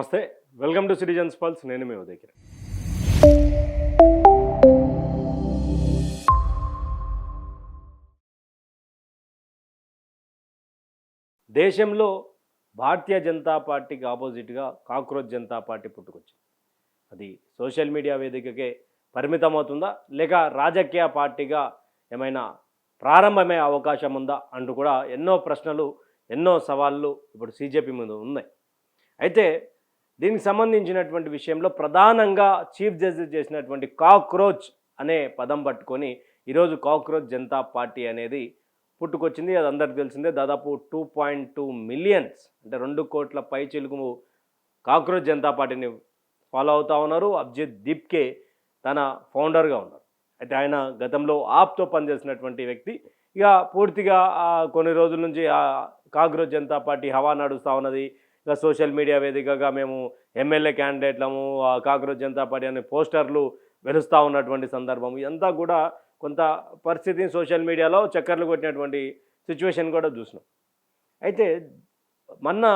నమస్తే, welcome to citizens pulse. నేను మీ ఉదయ్ కిరణ్. దేశంలో భారతీయ జనతా పార్టీకి ఆపోజిట్గా కాక్రోచ్ జనతా పార్టీ పుట్టుకొచ్చింది. అది సోషల్ మీడియా వేదికకే పరిమితమవుతుందా, లేక రాజకీయ పార్టీగా ఏమైనా ప్రారంభమయ్యే అవకాశం ఉందా అంటూ కూడా ఎన్నో ప్రశ్నలు, ఎన్నో సవాళ్ళు ఇప్పుడు సీజేపీ ముందు ఉన్నాయి. అయితే దీనికి సంబంధించినటువంటి విషయంలో ప్రధానంగా చీఫ్ జస్టిస్ చేసినటువంటి కాక్రోచ్ అనే పదం పట్టుకొని ఈరోజు కాక్రోచ్ జనతా పార్టీ అనేది పుట్టుకొచ్చింది. అది అందరికీ తెలిసిందే. దాదాపు 2.2 మిలియన్స్ అంటే 2 కోట్ల పైచిలుకు కాక్రోచ్ జనతా పార్టీని ఫాలో అవుతూ ఉన్నారు. అభిజిత్ దీప్కే తన ఫౌండర్గా ఉన్నారు. అయితే ఆయన గతంలో ఆప్తో పనిచేసినటువంటి వ్యక్తి. ఇక పూర్తిగా కొన్ని రోజుల నుంచి కాక్రోచ్ జనతా పార్టీ హవా నడుస్తూ ఉన్నది. ఇక సోషల్ మీడియా వేదికగా మేము ఎమ్మెల్యే క్యాండిడేట్లము, కాక్రోచ్ జనతా పార్టీ అనే పోస్టర్లు వెలుస్తూ ఉన్నటువంటి సందర్భం ఇదంతా కూడా కొంత పరిస్థితిని సోషల్ మీడియాలో చక్కర్లు కొట్టినటువంటి సిచ్యువేషన్ కూడా చూసినాం. అయితే మొన్న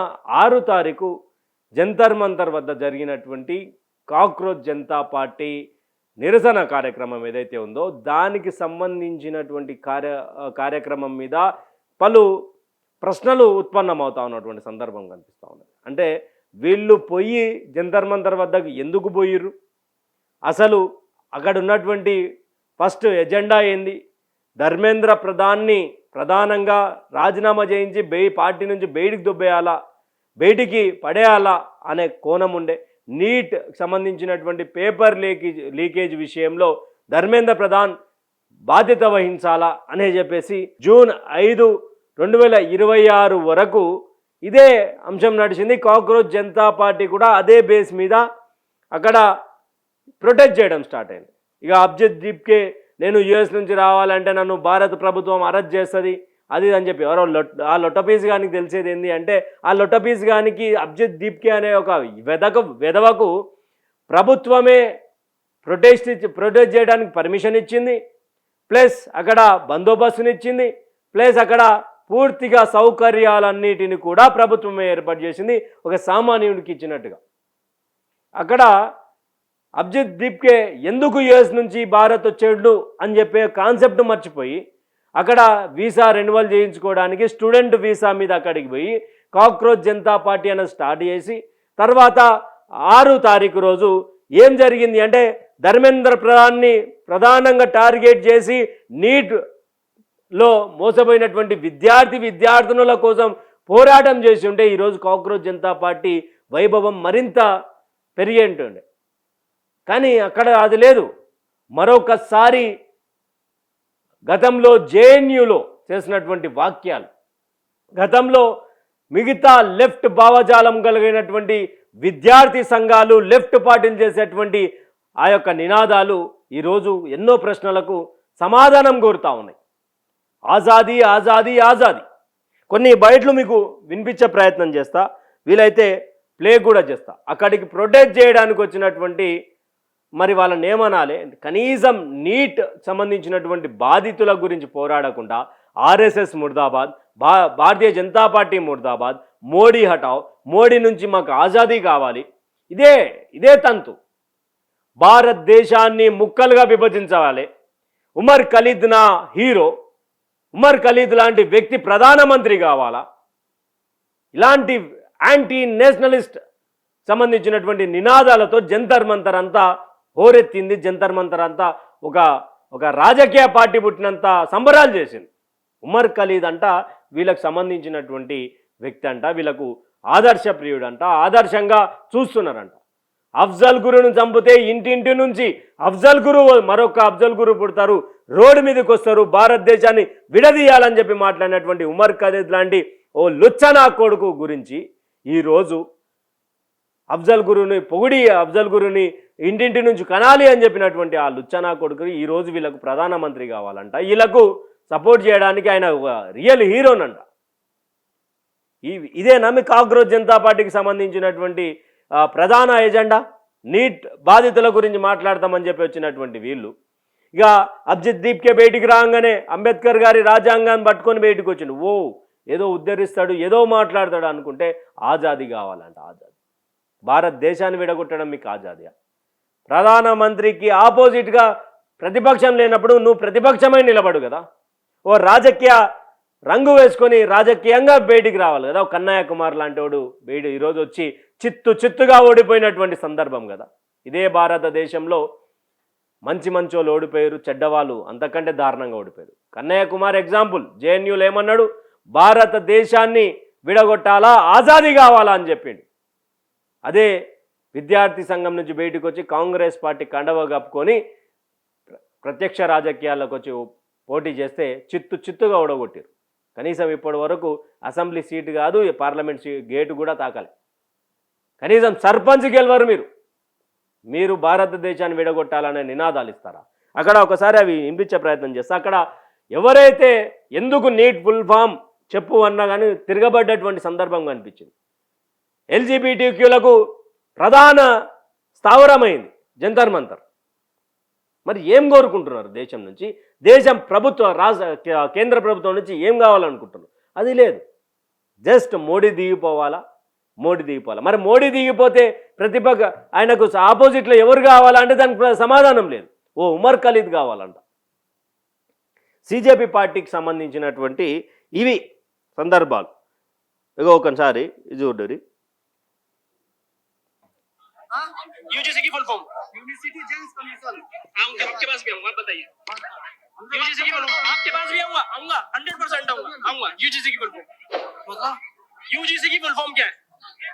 6 తారీఖు జంతర్ మంతర్ వద్ద జరిగినటువంటి కాక్రోచ్ జనతా పార్టీ నిరసన కార్యక్రమం ఏదైతే ఉందో దానికి సంబంధించినటువంటి కార్యక్రమం మీద పలు ప్రశ్నలు ఉత్పన్నమవుతా ఉన్నటువంటి సందర్భం కనిపిస్తూ ఉన్నది. అంటే వీళ్ళు పోయి జంతర్ మంతర్ వద్దకు ఎందుకు పోయిర్రు, అసలు అక్కడ ఉన్నటువంటి ఫస్ట్ ఎజెండా ఏంది, ధర్మేంద్ర ప్రధాన్ని ప్రధానంగా రాజీనామా చేయించి పార్టీ నుంచి బయటికి దుబ్బేయాలా, బయటికి పడేయాలా అనే కోణం ఉండే. నీట్ సంబంధించినటువంటి పేపర్ లీకేజ్ విషయంలో ధర్మేంద్ర ప్రధాన్ బాధ్యత వహించాలా అనే చెప్పేసి జూన్ 5, 2026 వరకు ఇదే అంశం నడిచింది. కాక్రోచ్ జనతా పార్టీ కూడా అదే బేస్ మీద అక్కడ ప్రొటెక్ట్ చేయడం స్టార్ట్ అయింది. ఇక అభిజిత్ దీప్కే నేను యుఎస్ నుంచి రావాలంటే నన్ను భారత ప్రభుత్వం అరెస్ట్ చేస్తుంది అది అని చెప్పి ఎవరో ఆ లొట్టపీస్ గానికి తెలిసేది ఏంటి అంటే ఆ లొట్టపీస్ గానికి అభిజిత్ దీప్కే అనే ఒక వెధవకు ప్రభుత్వమే ప్రొటెక్ట్ చేయడానికి పర్మిషన్ ఇచ్చింది, ప్లస్ అక్కడ బందోబస్తుని ఇచ్చింది, ప్లస్ అక్కడ పూర్తిగా సౌకర్యాలన్నిటిని కూడా ప్రభుత్వమే ఏర్పాటు చేసింది ఒక సామాన్యుడికి ఇచ్చినట్టుగా. అక్కడ అభిజిత్ దీప్కే ఎందుకు యుఎస్ నుంచి భారత్ వచ్చేళ్ళు అని చెప్పే కాన్సెప్ట్ మర్చిపోయి అక్కడ వీసా రెన్యువల్ చేయించుకోవడానికి స్టూడెంట్ వీసా మీద అక్కడికి పోయి కాక్రోచ్ జనతా పార్టీ అనేది స్టార్ట్ చేసి తర్వాత 6 తారీఖు రోజు ఏం జరిగింది అంటే ధర్మేంద్ర ప్రధాన్ని ప్రధానంగా టార్గెట్ చేసి నీట్లో మోసపోయినటువంటి విద్యార్థినుల కోసం పోరాటం చేసి ఉంటే ఈరోజు కాక్రోచ్ జనతా పార్టీ వైభవం మరింత పెరిగి ఉంటుండే. కానీ అక్కడ అది లేదు. మరొకసారి గతంలో జేఎన్యూలో చేసినటువంటి వాక్యాలు, గతంలో మిగతా లెఫ్ట్ భావజాలం కలిగినటువంటి విద్యార్థి సంఘాలు, లెఫ్ట్ పార్టీలు చేసేటువంటి ఆ యొక్క నినాదాలు ఈరోజు ఎన్నో ప్రశ్నలకు సమాధానం కోరుతూ ఉన్నాయి. ఆజాదీ ఆజాదీ ఆజాదీ. కొన్ని బయటలు మీకు వినిపించే ప్రయత్నం చేస్తా, వీలైతే ప్లే కూడా చేస్తా. అక్కడికి ప్రొటెక్ట్ చేయడానికి వచ్చినటువంటి మరి వాళ్ళని ఏమనాలి, కనీసం నీట్ సంబంధించినటువంటి బాధితుల గురించి పోరాడకుండా ఆర్ఎస్ఎస్ ముర్దాబాద్, భారతీయ జనతా పార్టీ ముర్దాబాద్, మోడీ హటావ్, మోడీ నుంచి మాకు ఆజాదీ కావాలి, ఇదే తంతు. భారతదేశాన్ని ముక్కలుగా విభజించాలి. ఉమర్ ఖలీద్ నా హీరో, ఉమర్ ఖలీద్ లాంటి వ్యక్తి ప్రధానమంత్రి కావాలా, ఇలాంటి యాంటీ నేషనలిస్ట్ సంబంధించినటువంటి నినాదాలతో జంతర్ మంతర్ అంతా హోరెత్తింది. జంతర్ మంతర్ అంతా ఒక రాజకీయ పార్టీ పుట్టినంత సంబరాలు చేసింది. ఉమర్ ఖలీద్ అంట వీళ్ళకు సంబంధించినటువంటి వ్యక్తి అంట, వీళ్ళకు ఆదర్శ ప్రియుడంట, ఆదర్శంగా చూస్తున్నారంట. అఫ్జల్ గురును చంపితే ఇంటింటి నుంచి అఫ్జల్ గురు మరొక అఫ్జల్ గురు పుడతారు, రోడ్డు మీదకి వస్తారు, భారతదేశాన్ని విడదీయాలని చెప్పి మాట్లాడినటువంటి ఉమర్ ఖలీద్ లాంటి ఓ లుచ్చనా కొడుకు గురించి ఈరోజు అఫ్జల్ గురుని పొగిడి అఫ్జల్ గురుని ఇంటింటి నుంచి కనాలి అని చెప్పినటువంటి ఆ లుచ్చనా కొడుకు ఈరోజు వీళ్ళకు ప్రధానమంత్రి కావాలంట. వీళ్ళకు సపోర్ట్ చేయడానికి ఆయన రియల్ హీరోనంట. ఇదేనా మీ కాక్రోచ్ జనతా పార్టీకి సంబంధించినటువంటి ప్రధాన ఎజెండా? నీట్ బాధితుల గురించి మాట్లాడతామని చెప్పి వచ్చినటువంటి వీళ్ళు ఇక అభిజిత్ దీప్కే బయటికి రాగానే అంబేద్కర్ గారి రాజ్యాంగాన్ని పట్టుకొని బయటకు వచ్చిండు. ఏదో ఉద్ధరిస్తాడు, ఏదో మాట్లాడతాడు అనుకుంటే ఆజాదీ కావాలంట. ఆజాదీ భారతదేశాన్ని విడగొట్టడం మీకు ఆజాదియా? ప్రధానమంత్రికి ఆపోజిట్గా ప్రతిపక్షం లేనప్పుడు నువ్వు ప్రతిపక్షమై నిలబడు కదా. ఓ రాజకీయ రంగు వేసుకొని రాజకీయంగా బయటికి రావాలి కదా. కన్నయ్య కుమార్ లాంటి వాడు ఈరోజు వచ్చి చిత్తుగా ఓడిపోయినటువంటి సందర్భం కదా. ఇదే భారతదేశంలో మంచి మంచోళ్ళు ఓడిపోయారు, చెడ్డవాళ్ళు అంతకంటే దారుణంగా ఓడిపోయారు. కన్నయ్య కుమార్ ఎగ్జాంపుల్. జేఎన్యూలో ఏమన్నాడు? భారతదేశాన్ని విడగొట్టాలా, ఆజాదీ కావాలా అని చెప్పిండు. అదే విద్యార్థి సంఘం నుంచి బయటకు వచ్చి కాంగ్రెస్ పార్టీ కండవ కప్పుకొని ప్రత్యక్ష రాజకీయాల్లోకి వచ్చి పోటీ చేస్తే చిత్తుగా ఓడగొట్టారు. కనీసం ఇప్పటి వరకు అసెంబ్లీ సీటు కాదు, పార్లమెంట్ గేటు కూడా తాకాలి. కనీసం సర్పంచ్ గెలవరు మీరు భారతదేశాన్ని విడగొట్టాలనే నినాదాలు ఇస్తారా? అక్కడ ఒకసారి అవి వినిపించే ప్రయత్నం చేస్తా. అక్కడ ఎవరైతే ఎందుకు నీట్ ఫుల్ ఫామ్ చెప్పు అన్నా కానీ తిరగబడ్డటువంటి సందర్భం కనిపించింది. ఎల్జీబీటీక్యూలకు ప్రధాన స్థావరమైంది జంతర్ మంతర్. మరి ఏం కోరుకుంటున్నారు దేశం నుంచి? దేశం ప్రభుత్వ కేంద్ర ప్రభుత్వం నుంచి ఏం కావాలనుకుంటున్నారు? అది లేదు. జస్ట్ మోడీ దిగిపోవాలా. మరి మోడీ దిగిపోతే ప్రతిపక్ష ఆయనకు ఆపోజిట్లో ఎవరు కావాలంటే దానికి సమాధానం లేదు. ఓ ఉమర్ ఖలీద్ కావాలంట. సిజేపీ పార్టీకి సంబంధించినటువంటి ఇవి సందర్భాలు. ఇగో ఒకసారి ఇది చూడండి. यूजीसी की full form university gents commission आपके पास भी आऊंगा, बताइए। यूजीसी की फुल फॉर्म आपके पास भी आऊंगा 100% आऊंगा। यूजीसी की फुल फॉर्म मतलब यूजीसी की फुल फॉर्म क्या है?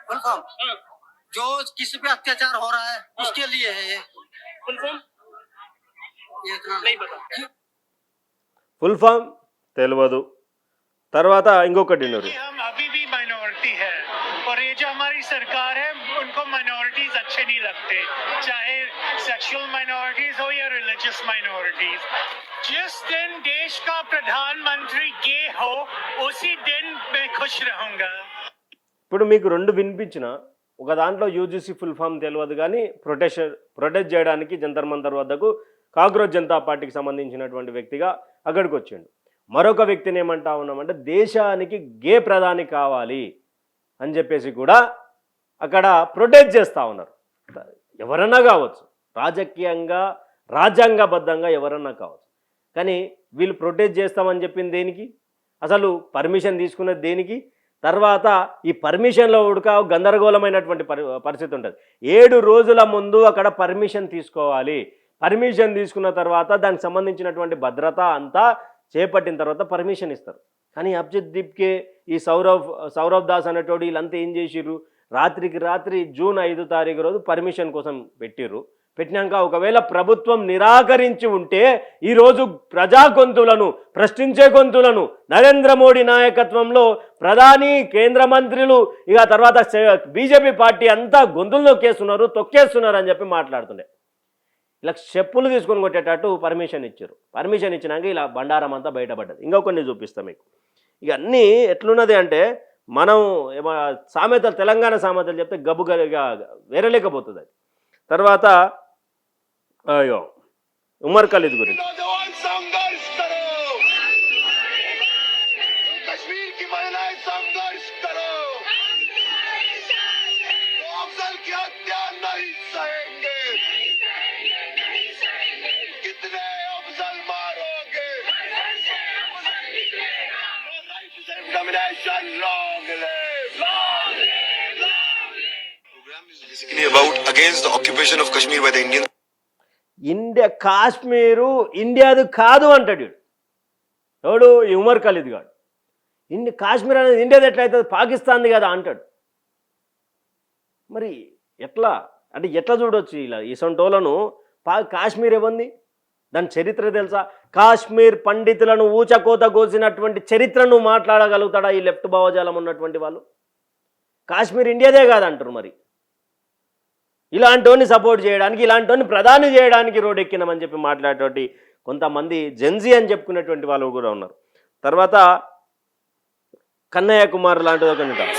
फुल फॉर्म जो किसी पे अत्याचार हो रहा है उसके लिए है ये फुल फॉर्म। ये नहीं पता फुल फॉर्म తెలియదు. తర్వాత ఇంకొకటి हम अभी भी माइनॉरिटी है और ये जो हमारी सरकार है उनको माइनॉरिटीज अच्छे नहीं लगते, चाहे सेक्सुअल माइनॉरिटीज हो या रिलीजियस माइनॉरिटीज। जिस दिन देश का प्रधानमंत्री गे हो उसी दिन मैं खुश रहूंगा। ఇప్పుడు మీకు రెండు వినిపించిన ఒక దాంట్లో యూజీసీ ఫుల్ ఫామ్ తెలియదు కానీ ప్రొటెస్ట్ చేయడానికి జంతర్ మంతర్ వద్దకు కాక్రోచ్ జనతా పార్టీకి సంబంధించినటువంటి వ్యక్తిగా అక్కడికి వచ్చిండు. మరొక వ్యక్తిని ఏమంటా ఉన్నామంటే దేశానికి గే ప్రధాని కావాలి అని చెప్పేసి కూడా అక్కడ ప్రొటెస్ట్ చేస్తూ ఉన్నారు. ఎవరన్నా కావచ్చు, రాజకీయంగా రాజ్యాంగబద్ధంగా ఎవరన్నా కావచ్చు, కానీ వీళ్ళు ప్రొటెస్ట్ చేస్తామని చెప్పింది దేనికి? అసలు పర్మిషన్ తీసుకున్నది దేనికి? తర్వాత ఈ పర్మిషన్లో ఉడక గందరగోళమైనటువంటి పరిస్థితి ఉంటుంది. 7 రోజుల ముందు అక్కడ పర్మిషన్ తీసుకోవాలి. పర్మిషన్ తీసుకున్న తర్వాత దానికి సంబంధించినటువంటి భద్రత అంతా చేపట్టిన తర్వాత పర్మిషన్ ఇస్తారు. కానీ అభిజిత్ దీప్కే ఈ సౌరవ్ దాస్ అనేటోడు వీళ్ళంతా ఏం చేసిర్రు? రాత్రికి రాత్రి జూన్ 5 తారీఖు రోజు పర్మిషన్ కోసం పెట్టినాక ఒకవేళ ప్రభుత్వం నిరాకరించి ఉంటే ఈరోజు ప్రజా గొంతులను, ప్రశ్నించే గొంతులను నరేంద్ర మోడీ నాయకత్వంలో ప్రధాని, కేంద్ర మంత్రులు, ఇక తర్వాత బీజేపీ పార్టీ అంతా గొంతులు తొక్కేస్తున్నారు అని చెప్పి మాట్లాడుతుండే. ఇలా చెప్పులు తీసుకొని కొట్టేటట్టు పర్మిషన్ ఇచ్చారు. పర్మిషన్ ఇచ్చినాక ఇలా బండారం అంతా బయటపడ్డది. ఇంకొకరిని చూపిస్తాం మీకు. ఇక అన్నీ ఎట్లున్నది అంటే మనం సామెతలు, తెలంగాణ సామెతలు చెప్తే గబ్బుగా వేరలేకపోతుంది అది. తర్వాత అయ్యో ఉమర్ ఖలీద్ గురించి about against the occupation of Kashmir by the Indians. Kashmir ఇండియాది కాదు అంటాడు ఎవడు? ఈ ఉమర్ ఖలీద్ గాడు. కాశ్మీర్ అనేది ఇండియాది ఎట్లయితుంది? పాకిస్తాన్ది కదా అంటాడు. మరి ఎట్లా అంటే ఎట్లా చూడొచ్చు ఇలా ఇసంటోలను? కాశ్మీర్ ఏమంది? దాని చరిత్ర తెలుసా? కాశ్మీర్ పండితులను ఊచకోత కోసినటువంటి చరిత్రను మాట్లాడగలుగుతాడా ఈ లెఫ్ట్ భావజాలం ఉన్నటువంటి వాళ్ళు? కాశ్మీర్ ఇండియాదే కాదంటారు. మరి ఇలాంటి సపోర్ట్ చేయడానికి, ఇలాంటి ప్రధాని చేయడానికి రోడ్డెక్కినామని చెప్పి మాట్లాడేటువంటి కొంతమంది జెన్జీ అని చెప్పుకునేటువంటి వాళ్ళు కూడా ఉన్నారు. తర్వాత కన్నయ్య కుమార్ లాంటిది ఒకటి ఉంటారు.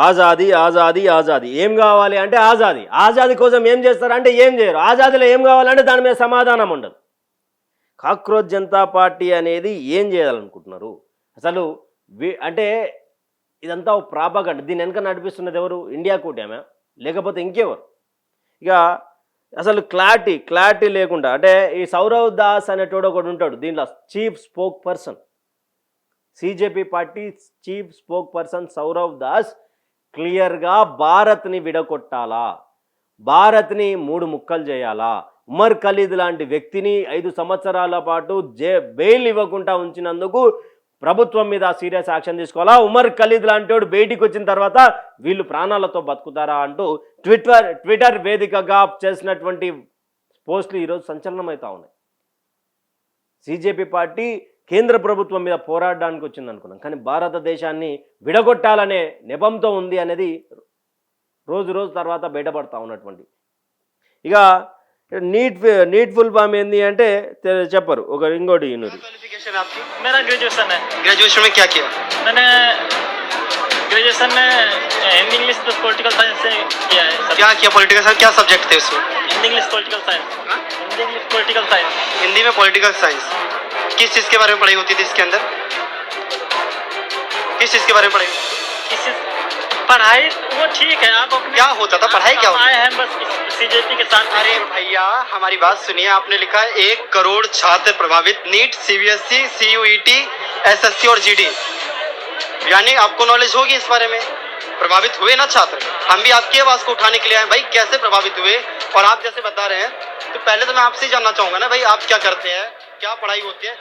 ఆజాదీ ఆజాదీ ఆజాదీ ఏం కావాలి అంటే ఆజాదీ. ఆజాదీ కోసం ఏం చేస్తారంటే ఏం చేయరు. ఆజాదీలో ఏం కావాలంటే దాని మీద సమాధానం ఉండదు. కాక్రోచ్ జనతా పార్టీ అనేది ఏం చేయాలనుకుంటున్నారు అసలు? అంటే ఇదంతా ఒక ప్రాపగండ. దీని వెనక నడిపిస్తున్నది ఎవరు? ఇండియా కూటమి లేకపోతే ఇంకెవరు? ఇక అసలు క్లారిటీ లేకుండా అంటే ఈ సౌరవ్ దాస్ అనేటోడు ఒకడు ఉంటాడు దీంట్లో chief spoke person, CJP party chief spoke person Saurav Das క్లియర్గా భారత్ని విడగొట్టాలా, భారత్ని 3 ముక్కలు చేయాలా, ఉమర్ ఖలీద్ లాంటి వ్యక్తిని 5 సంవత్సరాల పాటు బెయిల్ ఇవ్వకుండా ఉంచినందుకు ప్రభుత్వం మీద సీరియస్ యాక్షన్ తీసుకోవాలా, ఉమర్ ఖలీద్ లాంటి వాడు బయటికి వచ్చిన తర్వాత వీళ్ళు ప్రాణాలతో బతుకుతారా అంటూ ట్విట్టర్ వేదికగా చేసినటువంటి పోస్టులు ఈరోజు సంచలనం అవుతా ఉన్నాయి. సిజేపీ పార్టీ కేంద్ర ప్రభుత్వం మీద పోరాడడానికి వచ్చింది అనుకున్నాం, కానీ భారతదేశాన్ని విడగొట్టాలనే నెపంతో ఉంది అనేది రోజు తర్వాత బయటపడతా ఉన్నటువంటి. ఇక నీట్ ఫుల్ ఫామ్ ఏంది అంటే చెప్పరు. ఇంకోటి क्वालिफिकेशन आपकी? मेरा ग्रेजुएशन है। ग्रेजुएशन में क्या किया? मैंने ग्रेजुएशन में Hindi English plus political science से किया है। क्या किया पॉलिटिकल साइंस? क्या सब्जेक्ट थे उसमें? Hindi English political science. Hindi English political science. Hindi में पॉलिटिकल साइंस। किस चीज़ के बारे में पढ़ाई होती थी इसके अंदर? किस चीज़ के बारे में पढ़ाई? इसी पढ़ाई वो ठीक है, आप अपने क्या होता था? पढ़ाई क्या होती? आए हैं बस सीजेपी के साथ। अरे भैया हमारी बात सुनिए, आपने लिखा है 1 करोड़ छात्र प्रभावित, नीट, सीबीएसई, सीयूईटी, एसएससी और जीडी, यानी आपको नॉलेज होगी इस बारे में। प्रभावित हुए ना छात्र, हम भी आपकी आवाज को उठाने के लिए आए भाई, कैसे प्रभावित हुए और आप जैसे बता रहे हैं, तो पहले तो मैं आपसे जानना चाहूंगा ना भाई, आप क्या करते हैं, क्या पढ़ाई होती है,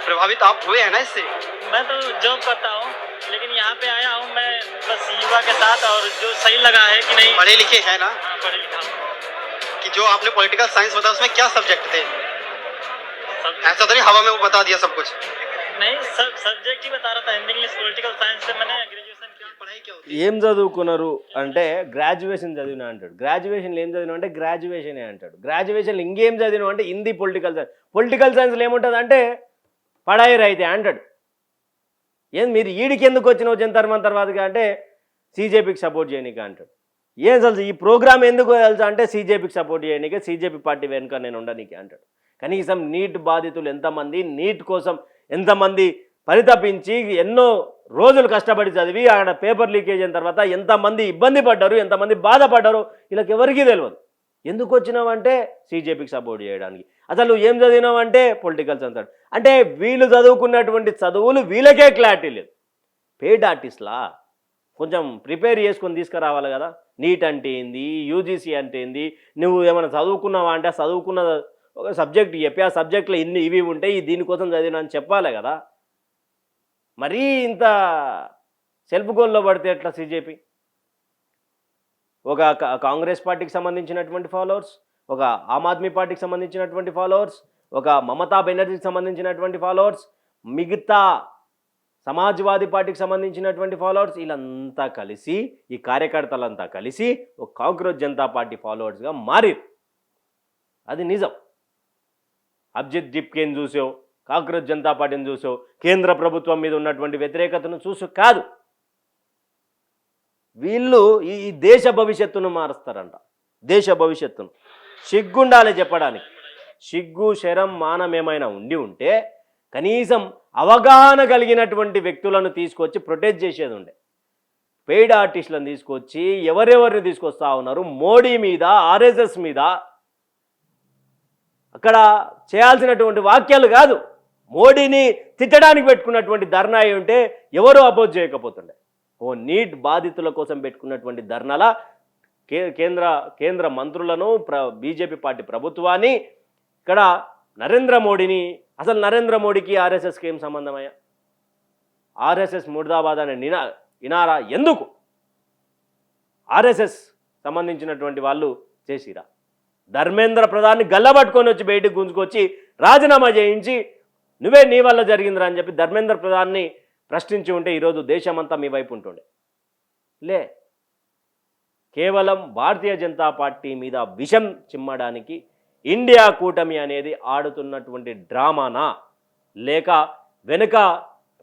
प्रभावित आप हुए हैं ना इससे? मैं तो जॉब करता हूँ, लेकिन यहाँ पे आया हूँ मैं बस युवा के साथ, और जो सही लगा है कि नहीं। पढ़े लिखे हैं ना? हाँ, पढ़े लिखा हूँ। कि जो आपने पॉलिटिकल साइंस बताया उसमें क्या सब्जेक्ट थे? सब ऐसा तो नहीं हवा में वो बता दिया सब कुछ? नहीं, सब सब्जेक्ट ही बता रहा था। हिंदी इंग्लिश पॉलिटिकल साइंस से मैंने ग्रेजुएशन किया। पढ़ाई क्या होती ఏం చదువుకున్నారు అంటే గ్రాడ్యుయేషన్ చదివినా అంటాడు. గ్రాడ్యుయేషన్లో ఏం చదివినా అంటే గ్రాడ్యుయేషనే అంటాడు. గ్రాడ్యుయేషన్లో ఇంకేం చదివినా అంటే హిందీ పొలిటికల్ సైన్స్లో ఏముంటుంది అంటే పడాయి రైతే అంటాడు. ఏం మీరు ఈడికి ఎందుకు వచ్చినావు జంతర్ మంతర్ తర్వాతగా అంటే సీజేపీకి సపోర్ట్ చేయనీక అంటాడు. ఏం తెలుసు ఈ ప్రోగ్రామ్ ఎందుకు తెలుసా అంటే సీజేపీకి సపోర్ట్ చేయనీకే, సీజేపీ పార్టీ వెనుక నేను ఉండనీకే అంటాడు. కనీసం నీట్ బాధితులు ఎంతమంది, నీట్ కోసం ఎంతమంది పరితపించి ఎన్నో రోజులు కష్టపడి చదివి అక్కడ పేపర్ లీకేజ్ అయిన తర్వాత ఎంతమంది ఇబ్బంది పడ్డారు, ఎంతమంది బాధపడ్డారు వీళ్ళకి ఎవరికీ తెలియదు. ఎందుకు వచ్చినావంటే సీజేపీకి సపోర్ట్ చేయడానికి. అసలు ఏం చదివినావంటే పొలిటికల్ సైన్స్ అంటే వీళ్ళు చదువుకున్నటువంటి చదువులు వీళ్ళకే క్లారిటీ లేదు. పెయిడ్ ఆర్టిస్ట్లా కొంచెం ప్రిపేర్ చేసుకొని తీసుకురావాలి కదా. నీట్ అంటే ఏంది, యూజీసీ అంటే ఏంది, నువ్వు ఏమైనా చదువుకున్నావా అంటే చదువుకున్న ఒక సబ్జెక్ట్ చెప్పి ఆ సబ్జెక్ట్లో ఇవి ఉంటాయి దీనికోసం చదివినా అని చెప్పాలి కదా. మరీ ఇంత సెల్ఫ్ గోల్లో పడితే ఎట్లా సీజేపీ? ఒక కాంగ్రెస్ పార్టీకి సంబంధించినటువంటి ఫాలోవర్స్, ఒక ఆమ్ ఆద్మీ పార్టీకి సంబంధించినటువంటి ఫాలోవర్స్, ఒక మమతా బెనర్జీకి సంబంధించినటువంటి ఫాలోవర్స్, మిగతా సమాజ్వాదీ పార్టీకి సంబంధించినటువంటి ఫాలోవర్స్, వీళ్ళంతా కలిసి ఈ కార్యకర్తలంతా కలిసి ఒక కాంక్రోచ్ జనతా పార్టీ ఫాలోవర్స్గా మారిరు. అది నిజం. అభిజిత్ జిప్కేని చూసావు, కాంక్రోచ్ జనతా పార్టీని చూసావు, కేంద్ర ప్రభుత్వం మీద ఉన్నటువంటి వ్యతిరేకతను చూసు కాదు. వీళ్ళు ఈ దేశ భవిష్యత్తును మారుస్తారంట. దేశ భవిష్యత్తును సిగ్గుండాలి చెప్పడానికి. సిగ్గు శరం మానం ఏమైనా ఉంటే కనీసం అవగాహన కలిగినటువంటి వ్యక్తులను తీసుకొచ్చి ప్రొటెక్ట్ చేసేది ఉండే. పెయిడ్ ఆర్టిస్టులను తీసుకొచ్చి ఎవరెవరిని తీసుకొస్తా ఉన్నారు, మోడీ మీద, ఆర్ఎస్ఎస్ మీద అక్కడ చేయాల్సినటువంటి వాక్యాలు కాదు, మోడీని తిట్టడానికి పెట్టుకున్నటువంటి ధర్నా ఉంటే ఎవరు అపోజ్ చేయకపోతుండే. ఓ నీట్ బాధితుల కోసం పెట్టుకున్నటువంటి ధర్నాల కేంద్ర మంత్రులను బీజేపీ పార్టీ ప్రభుత్వాన్ని ఇక్కడ నరేంద్ర మోడీని, అసలు నరేంద్ర మోడీకి ఆర్ఎస్ఎస్కి ఏం సంబంధమయ్యా? ఆర్ఎస్ఎస్ ముర్దాబాద్ అనే ఇనారా ఎందుకు? ఆర్ఎస్ఎస్ సంబంధించినటువంటి వాళ్ళు చేసిరా? ధర్మేంద్ర ప్రధాన్ని గల్లబట్టుకొని వచ్చి బయటకు గుంజుకొచ్చి రాజీనామా చేయించి నువ్వే నీ వల్ల జరిగిందిరా అని చెప్పి ధర్మేంద్ర ప్రధాన్ని ప్రశ్నించి ఉంటే ఈరోజు దేశమంతా మీ వైపు ఉంటుండే. లే, కేవలం భారతీయ జనతా పార్టీ మీద విషం చిమ్మడానికి ఇండియా కూటమి అనేది ఆడుతున్నటువంటి డ్రామానా, లేక వెనుక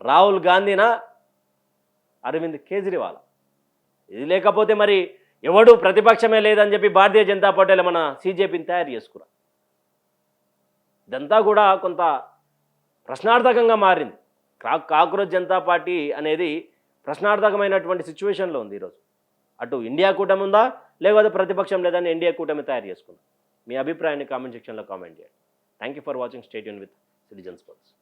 రాహుల్ గాంధీనా, అరవింద్ కేజ్రీవాల్? ఇది లేకపోతే మరి ఎవడు ప్రతిపక్షమే లేదని చెప్పి భారతీయ జనతా పార్టీలో మన సీజేపీని తయారు చేసుకురా. ఇదంతా కూడా కొంత ప్రశ్నార్థకంగా మారింది. కాక్రోచ్ జనతా పార్టీ అనేది ప్రశ్నార్థకమైనటువంటి సిచ్యువేషన్లో ఉంది ఈరోజు. అటు ఇండియా కూటమి ఉందా లేకపోతే ప్రతిపక్షం లేదని ఇండియా కూటమి తయారు చేసుకుందాం. మీ అభిప్రాయాన్ని కామెంట్ సెక్షన్లో కామెంట్ చేయండి. Thank you for watching. Stay tune with citizen sports.